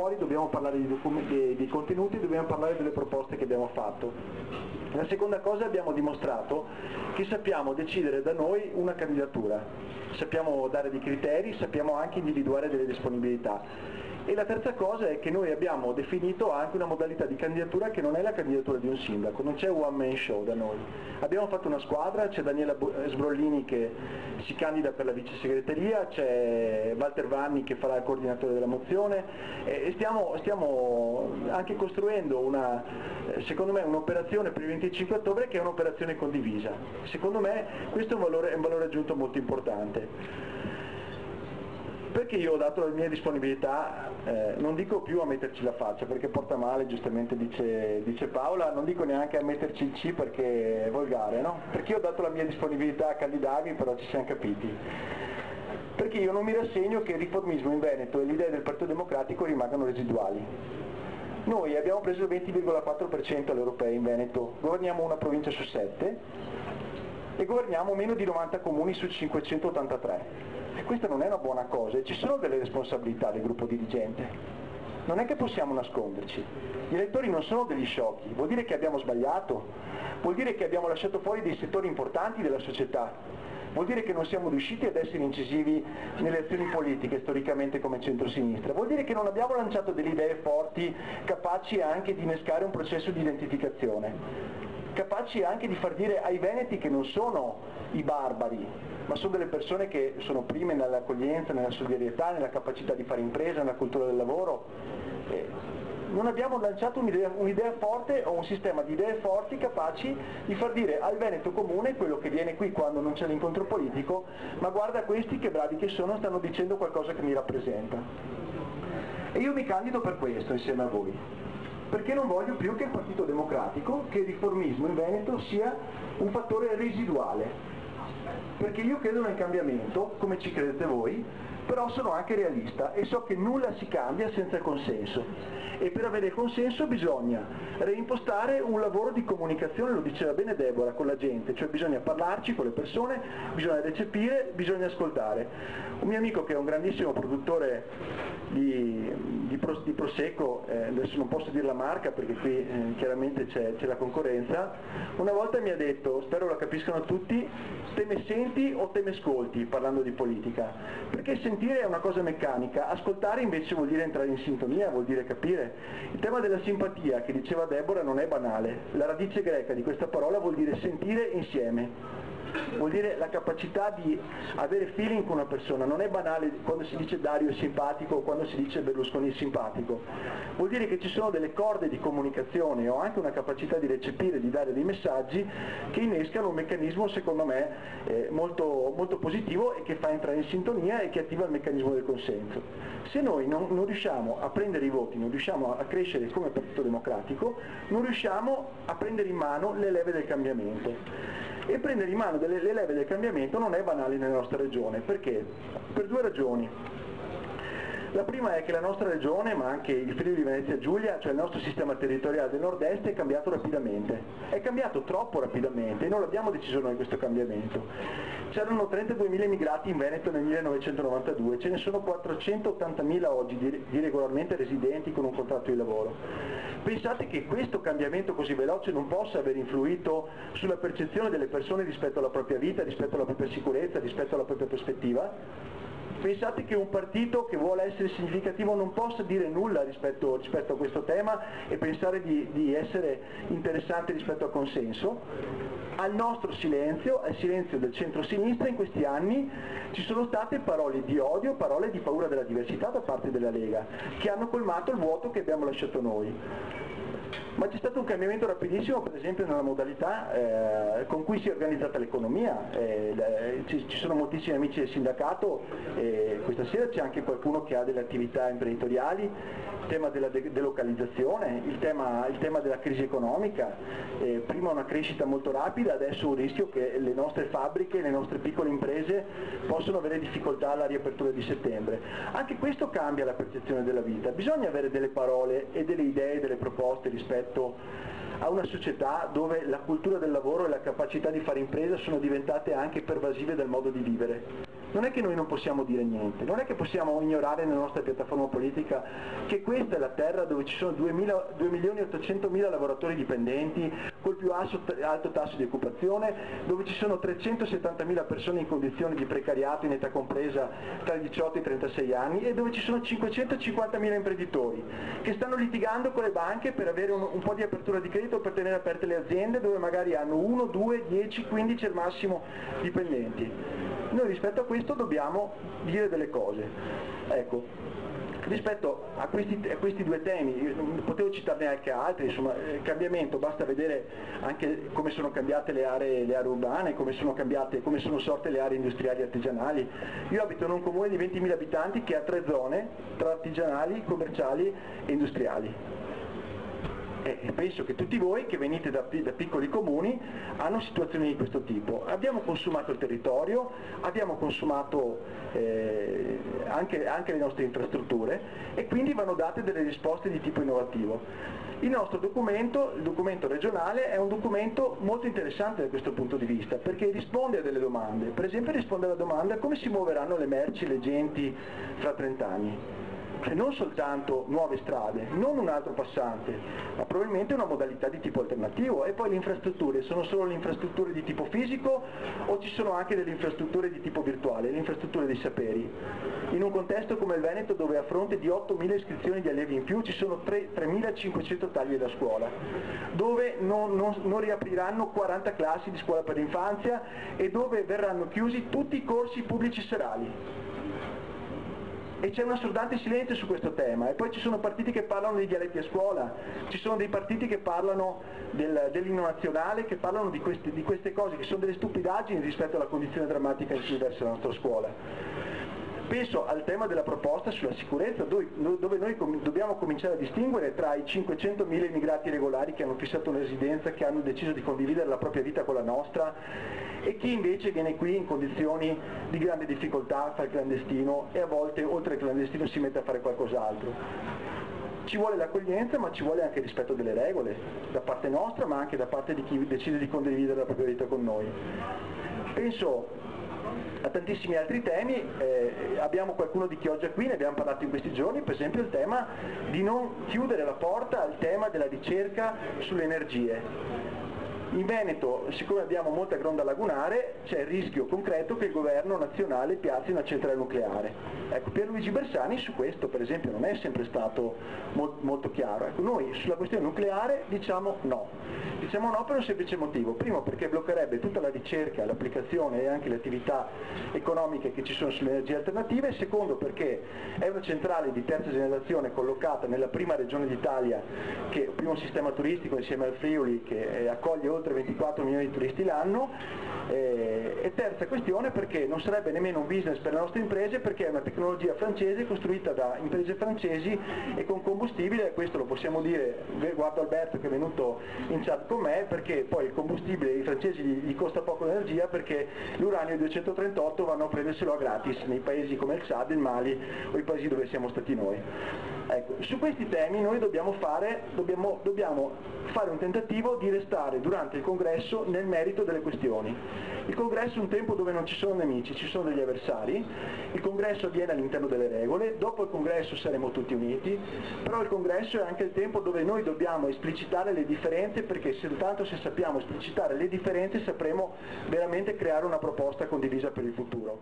fuori, dobbiamo parlare di contenuti, dobbiamo parlare delle proposte che abbiamo fatto. La seconda cosa, abbiamo dimostrato che sappiamo decidere da noi una candidatura, sappiamo dare dei criteri, sappiamo anche individuare delle disponibilità. E la terza cosa è che noi abbiamo definito anche una modalità di candidatura che non è la candidatura di un sindaco, non c'è un one man show da noi. Abbiamo fatto una squadra, c'è Daniela Sbrollini che si candida per la vice segreteria, c'è Walter Vanni che farà il coordinatore della mozione e stiamo anche costruendo secondo me un'operazione per il 25 ottobre che è un'operazione condivisa. Secondo me questo è un valore aggiunto molto importante. Perché io ho dato la mia disponibilità, non dico più a metterci la faccia perché porta male, giustamente dice Paola, non dico neanche a metterci il C perché è volgare, no? Perché io ho dato la mia disponibilità a candidarmi, però ci siamo capiti. Perché io non mi rassegno che il riformismo in Veneto e le idee del Partito Democratico rimangano residuali. Noi abbiamo preso il 20,4% alle europee in Veneto, governiamo una provincia su 7 e governiamo meno di 90 comuni su 583. E questa non è una buona cosa, e ci sono delle responsabilità del gruppo dirigente. Non è che possiamo nasconderci. Gli elettori non sono degli sciocchi, vuol dire che abbiamo sbagliato, vuol dire che abbiamo lasciato fuori dei settori importanti della società, vuol dire che non siamo riusciti ad essere incisivi nelle azioni politiche storicamente come centrosinistra, vuol dire che non abbiamo lanciato delle idee forti capaci anche di innescare un processo di identificazione, capaci anche di far dire ai veneti che non sono i barbari, ma sono delle persone che sono prime nell'accoglienza, nella solidarietà, nella capacità di fare impresa, nella cultura del lavoro. Non abbiamo lanciato un'idea forte o un sistema di idee forti capaci di far dire al Veneto comune, quello che viene qui quando non c'è l'incontro politico, ma guarda questi che bravi che sono, stanno dicendo qualcosa che mi rappresenta. E io mi candido per questo insieme a voi, perché non voglio più che il Partito Democratico, che il riformismo in Veneto sia un fattore residuale. Perché io credo nel cambiamento, come ci credete voi, però sono anche realista e so che nulla si cambia senza consenso. E per avere consenso bisogna reimpostare un lavoro di comunicazione, lo diceva bene Deborah, con la gente, cioè bisogna parlarci con le persone, bisogna recepire, bisogna ascoltare. Un mio amico che è un grandissimo produttore di Prosecco, adesso non posso dire la marca perché qui chiaramente c'è la concorrenza, una volta mi ha detto, spero la capiscano tutti, te me senti o te me ascolti, parlando di politica, perché sentire è una cosa meccanica, ascoltare invece vuol dire entrare in sintonia, vuol dire capire. Il tema della simpatia che diceva Deborah non è banale, la radice greca di questa parola vuol dire sentire insieme. Vuol dire la capacità di avere feeling con una persona, non è banale quando si dice Dario è simpatico o quando si dice Berlusconi è simpatico, vuol dire che ci sono delle corde di comunicazione o anche una capacità di recepire, di dare dei messaggi che innescano un meccanismo secondo me molto, molto positivo e che fa entrare in sintonia e che attiva il meccanismo del consenso. Se noi non riusciamo a prendere i voti, non riusciamo a crescere come Partito Democratico, non riusciamo a prendere in mano le leve del cambiamento. E prendere in mano le leve del cambiamento non è banale nella nostra regione, perché? Per due ragioni. La prima è che la nostra regione, ma anche il Friuli Venezia Giulia, cioè il nostro sistema territoriale del nord-est, è cambiato rapidamente. È cambiato troppo rapidamente e non l'abbiamo deciso noi questo cambiamento. C'erano 32.000 immigrati in Veneto nel 1992, ce ne sono 480.000 oggi di regolarmente residenti con un contratto di lavoro. Pensate che questo cambiamento così veloce non possa aver influito sulla percezione delle persone rispetto alla propria vita, rispetto alla propria sicurezza, rispetto alla propria prospettiva? Pensate che un partito che vuole essere significativo non possa dire nulla rispetto a questo tema e pensare di essere interessante rispetto al consenso? Al nostro silenzio, al silenzio del centro-sinistra in questi anni ci sono state parole di odio, parole di paura della diversità da parte della Lega, che hanno colmato il vuoto che abbiamo lasciato noi. Ma c'è stato un cambiamento rapidissimo, per esempio nella modalità con cui si è organizzata l'economia. Ci sono moltissimi amici del sindacato, questa sera c'è anche qualcuno che ha delle attività imprenditoriali, il tema della delocalizzazione, il tema della crisi economica, prima una crescita molto rapida, adesso un rischio che le nostre fabbriche, le nostre piccole imprese possono avere difficoltà alla riapertura di settembre. Anche questo cambia la percezione della vita, bisogna avere delle parole e delle idee, delle proposte rispetto a una società dove la cultura del lavoro e la capacità di fare impresa sono diventate anche pervasive del modo di vivere. non è che noi non possiamo dire niente, non è che possiamo ignorare nella nostra piattaforma politica che questa è la terra dove ci sono 2.800.000 lavoratori dipendenti col più alto tasso di occupazione, dove ci sono 370.000 persone in condizioni di precariato in età compresa tra i 18 e i 36 anni e dove ci sono 550.000 imprenditori che stanno litigando con le banche per avere un po' di apertura di credito per tenere aperte le aziende, dove magari hanno 1, 2, 10, 15 al massimo dipendenti. Noi rispetto a questo dobbiamo dire delle cose. Ecco, rispetto a questi due temi, potevo citarne anche altri, insomma, il cambiamento, basta vedere anche come sono cambiate le aree urbane, come sono sorte le aree industriali e artigianali. Io abito in un comune di 20.000 abitanti che ha 3 zone, tra artigianali, commerciali e industriali. E penso che tutti voi che venite da piccoli comuni hanno situazioni di questo tipo. Abbiamo consumato il territorio, abbiamo consumato anche le nostre infrastrutture e quindi vanno date delle risposte di tipo innovativo. Il nostro documento, il documento regionale, è un documento molto interessante da questo punto di vista perché risponde a delle domande. Per esempio risponde alla domanda come si muoveranno le merci e le genti fra 30 anni. Non soltanto nuove strade, non un altro passante, ma probabilmente una modalità di tipo alternativo. E poi le infrastrutture, sono solo le infrastrutture di tipo fisico o ci sono anche delle infrastrutture di tipo virtuale, le infrastrutture dei saperi? In un contesto come il Veneto, dove a fronte di 8.000 iscrizioni di allievi in più ci sono 3.500 tagli da scuola, dove non riapriranno 40 classi di scuola per l'infanzia e dove verranno chiusi tutti i corsi pubblici serali. E c'è un assordante silenzio su questo tema, e poi ci sono partiti che parlano di dialetti a scuola, ci sono dei partiti che parlano dell'inno nazionale, che parlano di queste cose, che sono delle stupidaggini rispetto alla condizione drammatica in cui versa la nostra scuola. Penso al tema della proposta sulla sicurezza, dove noi dobbiamo cominciare a distinguere tra i 500.000 immigrati regolari che hanno fissato una residenza, che hanno deciso di condividere la propria vita con la nostra, e chi invece viene qui in condizioni di grande difficoltà, fa il clandestino e a volte oltre al clandestino si mette a fare qualcos'altro. Ci vuole l'accoglienza, ma ci vuole anche il rispetto delle regole, da parte nostra ma anche da parte di chi decide di condividere la propria vita con noi. Penso a tantissimi altri temi, abbiamo qualcuno di Chioggia qui, ne abbiamo parlato in questi giorni, per esempio il tema di non chiudere la porta al tema della ricerca sulle energie. In Veneto, siccome abbiamo molta gronda lagunare, c'è il rischio concreto che il governo nazionale piazzi una centrale nucleare. Ecco, Pierluigi Bersani su questo, per esempio, non è sempre stato molto chiaro. Ecco, noi sulla questione nucleare diciamo no. Diciamo no per un semplice motivo. Primo, perché bloccherebbe tutta la ricerca, l'applicazione e anche le attività economiche che ci sono sulle energie alternative. Secondo, perché è una centrale di terza generazione collocata nella prima regione d'Italia, che è il primo sistema turistico insieme al Friuli, che accoglie oltre 24 milioni di turisti l'anno. E terza questione, perché non sarebbe nemmeno un business per le nostre imprese, perché è una tecnologia francese costruita da imprese francesi e con combustibile, e questo lo possiamo dire, guardo Alberto che è venuto in chat con me, perché poi il combustibile ai francesi gli costa poco l'energia, perché l'uranio 238 vanno a prenderselo a gratis nei paesi come il Chad, il Mali o i paesi dove siamo stati noi. Ecco, su questi temi noi dobbiamo fare un tentativo di restare durante il congresso nel merito delle questioni. Il congresso è un tempo dove non ci sono nemici, ci sono degli avversari, il congresso avviene all'interno delle regole, dopo il congresso saremo tutti uniti, però il congresso è anche il tempo dove noi dobbiamo esplicitare le differenze, perché soltanto se sappiamo esplicitare le differenze sapremo veramente creare una proposta condivisa per il futuro.